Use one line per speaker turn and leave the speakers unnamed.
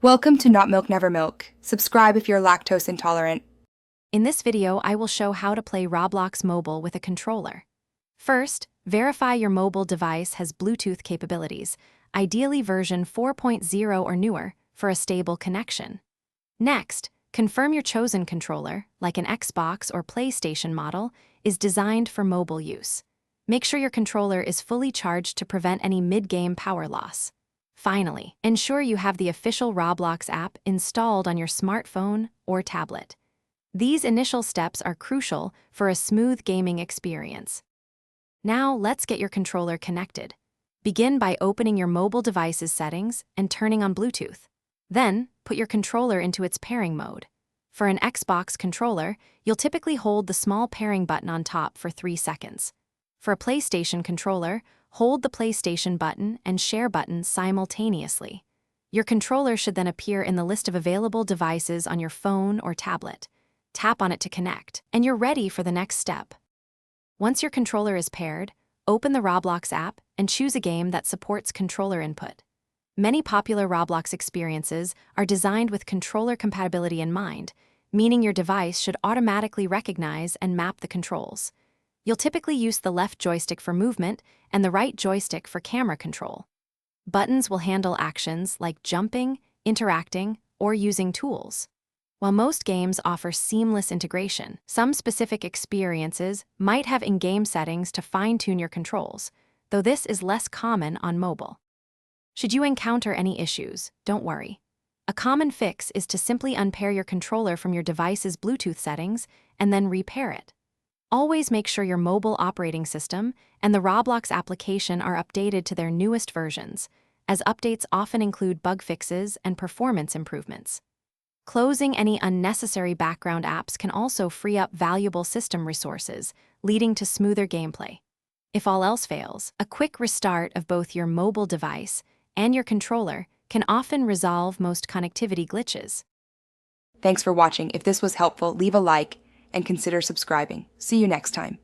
Welcome to Not Milk Never Milk. Subscribe if you're lactose intolerant.
In this video, I will show how to play Roblox Mobile with a controller. First, verify your mobile device has Bluetooth capabilities, ideally version 4.0 or newer, for a stable connection. Next, confirm your chosen controller, like an Xbox or PlayStation model, is designed for mobile use. Make sure your controller is fully charged to prevent any mid-game power loss. Finally, ensure you have the official Roblox app installed on your smartphone or tablet. These initial steps are crucial for a smooth gaming experience. Now, let's get your controller connected. Begin by opening your mobile device's settings and turning on Bluetooth. Then, put your controller into its pairing mode. For an Xbox controller, you'll typically hold the small pairing button on top for 3 seconds. For a PlayStation controller, hold the PlayStation button and share button simultaneously. Your controller should then appear in the list of available devices on your phone or tablet. Tap on it to connect, and you're ready for the next step. Once your controller is paired, open the Roblox app and choose a game that supports controller input. Many popular Roblox experiences are designed with controller compatibility in mind, meaning your device should automatically recognize and map the controls. You'll typically use the left joystick for movement and the right joystick for camera control. Buttons will handle actions like jumping, interacting, or using tools. While most games offer seamless integration, some specific experiences might have in-game settings to fine-tune your controls, though this is less common on mobile. Should you encounter any issues, don't worry. A common fix is to simply unpair your controller from your device's Bluetooth settings and then repair it. Always make sure your mobile operating system and the Roblox application are updated to their newest versions, as updates often include bug fixes and performance improvements. Closing any unnecessary background apps can also free up valuable system resources, leading to smoother gameplay. If all else fails, a quick restart of both your mobile device and your controller can often resolve most connectivity glitches.
Thanks for watching. If this was helpful, leave a like and consider subscribing. See you next time.